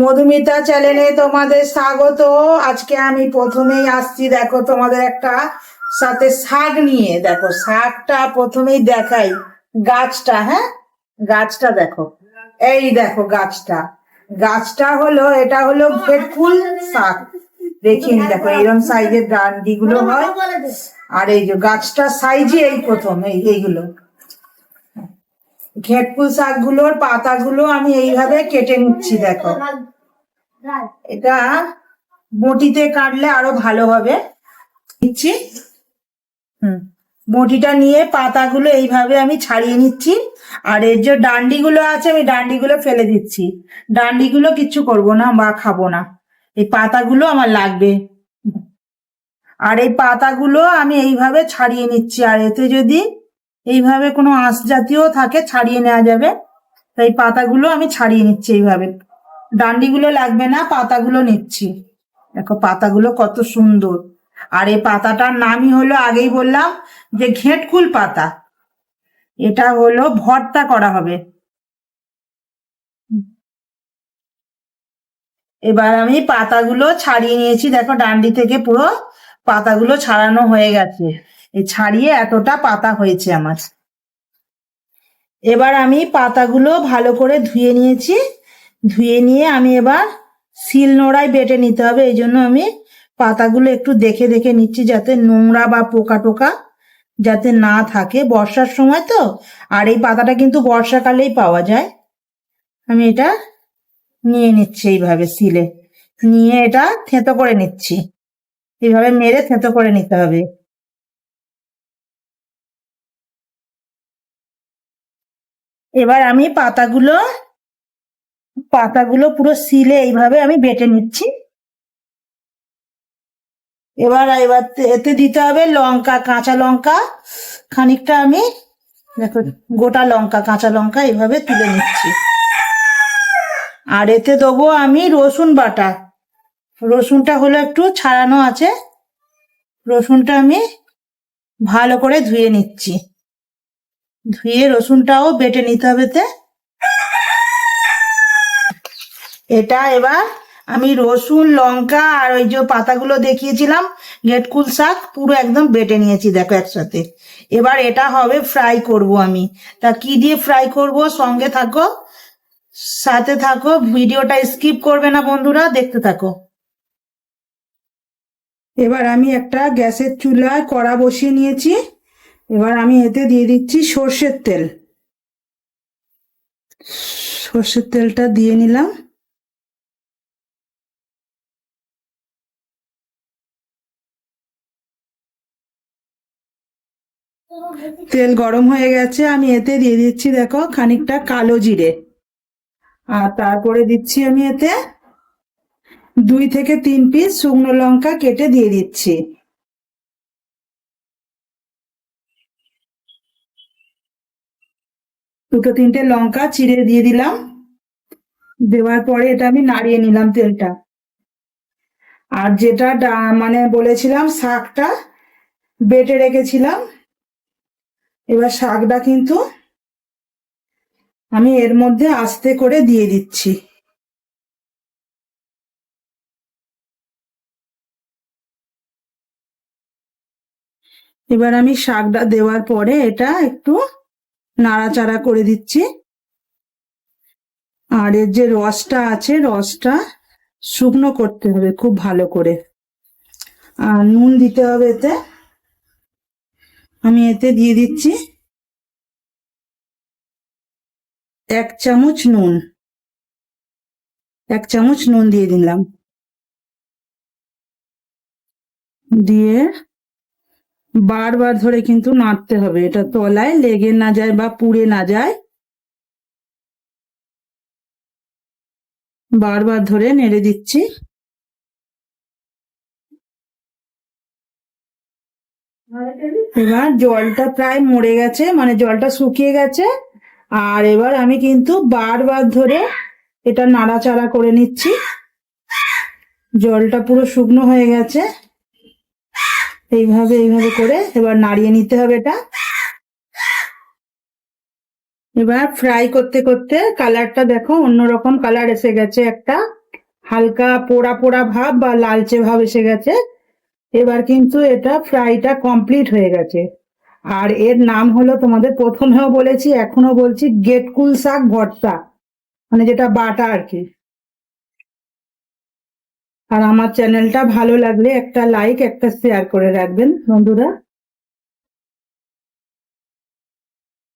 মধুমিতা চ্যানেলে তোমাদের স্বাগত। আজকে আমি প্রথমেই আসছি, দেখো তোমাদের একটা সাথে শাক নিয়ে। দেখো শাকটা প্রথমেই দেখাই, গাছটা। হ্যাঁ, গাছটা দেখো, এই দেখো গাছটা। গাছটা হলো, এটা হলো ভেটকুল শাক। দেখিনি, দেখো এইরকম সাইজের ডান্ডি গুলো হয়। আর এই যে গাছটার সাইজে এই প্রথম এইগুলো ঘেটকুল শাকগুলোর পাতাগুলো আমি এইভাবে কেটে নিচ্ছি। দেখো এটা বটিতে কাটলে আরো ভালো হবে। নিচ্ছি, বটিটা নিয়ে পাতাগুলো এইভাবে আমি ছাড়িয়ে নিচ্ছি। আর এর যে ডান্ডিগুলো আছে আমি ডান্ডিগুলো ফেলে দিচ্ছি। ডান্ডিগুলো কিচ্ছু করব না বা খাবো না, এই পাতাগুলো আমার লাগবে। আর এই পাতাগুলো আমি এইভাবে ছাড়িয়ে নিচ্ছি। আর এতে যদি এইভাবে কোনো আঁশ জাতীয় থাকে ছাড়িয়ে নেওয়া যাবে। তাই পাতাগুলো আমি ছাড়িয়ে নিচ্ছি এইভাবে। ডান্ডিগুলো লাগবে না, পাতাগুলো নিচ্ছি। দেখো পাতাগুলো কত সুন্দর। আর এই পাতাটার নামই হলো, আগেই বললাম যে ঘেটকুল পাতা। এটা হলো ভর্তা করা হবে। এবার আমি পাতাগুলো ছাড়িয়ে নিয়েছি। দেখো ডান্ডি থেকে পুরো পাতাগুলো ছাড়ানো হয়ে গেছে। এই ছাড়িয়ে এতটা পাতা হয়েছে আমার। এবার আমি পাতাগুলো ভালো করে ধুয়ে নিয়েছি। ধুয়ে নিয়ে আমি এবার শিল নোড়ায় বেটে নিতে হবে। এই জন্য আমি পাতাগুলো একটু দেখে দেখে নিচ্ছি, যাতে নোংরা বা পোকা টোকা যাতে না থাকে। বর্ষার সময় তো, আর এই পাতাটা কিন্তু বর্ষাকালেই পাওয়া যায়। আমি এটা নিয়ে নিচ্ছি এইভাবে শিলে নিয়ে এটা থেঁতো করে নিচ্ছি। এইভাবে মেরে থেঁতো করে নিতে হবে। এবার আমি পাতাগুলো পুরো শিলে এইভাবে আমি বেটে নিচ্ছি। এবার এবার এতে দিতে হবে লঙ্কা, কাঁচা লঙ্কা খানিকটা। আমি দেখো গোটা লঙ্কা, কাঁচা লঙ্কা এইভাবে তুলে নিচ্ছি। আর এতে দেবো আমি রসুন বাটা। রসুনটা হলো একটু ছাড়ানো আছে। রসুনটা আমি ভালো করে ধুয়ে নিচ্ছি। ধুয়ে রসুনটাও বেটে নিতে হবে। এটা এবার আমি রসুন, লঙ্কা আর ওই যে পাতাগুলো দেখিয়েছিলাম ঘেটকুল শাক পুরো একদম বেটে নিয়েছি। দেখো একসাথে। এবার এটা হবে ফ্রাই করব আমি। তা কি দিয়ে ফ্রাই করব, সঙ্গে থাকো, সাথে থাকো, ভিডিওটা স্কিপ করবে না বন্ধুরা, দেখতে থাকো। এবার আমি একটা গ্যাসের চুলায় কড়া বসিয়ে নিয়েছি। এবার আমি এতে দিয়ে দিচ্ছি সর্ষের তেল। সর্ষের তেলটা দিয়ে নিলাম। তেল গরম হয়ে গেছে, আমি এতে দিয়ে দিচ্ছি দেখো খানিকটা কালো জিরে। আর তারপরে দিচ্ছি আমি এতে 2 থেকে 3 পিস শুকনো লঙ্কা কেটে দিয়ে দিচ্ছি। দুটো তিনটে লঙ্কা চিড়ে দিয়ে দিলাম। দেওয়ার পরে এটা আমি নাড়িয়ে নিলাম তেলটা। আর যেটা মানে বলেছিলাম শাকটা বেটে রেখেছিলাম, এবার শাকটা কিন্তু আমি এর মধ্যে আস্তে করে দিয়ে দিচ্ছি। এবার আমি শাকটা দেওয়ার পরে এটা একটু নাড়াচাড়া করে দিচ্ছি। আর এর যে রসটা আছে, রসটা শুকনো করতে হবে খুব ভালো করে। আর নুন দিতে হবে এতে। আমি এতে দিয়ে দিচ্ছি 1 চামচ নুন। 1 চামচ নুন দিয়ে দিলাম। দিয়ে বারবার ধরে কিন্তু নাড়তে হবে, এটা তলায় লেগে না যায় বা পুড়ে না যায়। বারবার ধরে নেড়ে দিচ্ছি। এবার জলটা প্রায় মরে গেছে, মানে জলটা শুকিয়ে গেছে। আর এবার আমি কিন্তু বারবার ধরে এটা নাড়াচাড়া করে নিচ্ছি। জলটা পুরো শুকনো হয়ে গেছে। এইভাবে এইভাবে করে এবার নাড়িয়ে নিতে হবে এটা। এবার ফ্রাই করতে করতে কালারটা দেখো অন্যরকম কালার এসে গেছে একটা। হালকা পোড়া পোড়া ভাব বা লালচে ভাব এসে গেছে। এবার কিন্তু এটা ফ্রাইটা কমপ্লিট হয়ে গেছে। আর এর নাম হলো, তোমাদের প্রথমেও বলেছি এখনো বলছি, গেটকুল শাক ভর্তা, মানে যেটা বাটা আর কি। আর আমার চ্যানেলটা ভালো লাগলে একটা লাইক একটা শেয়ার করে রাখবেন বন্ধুরা।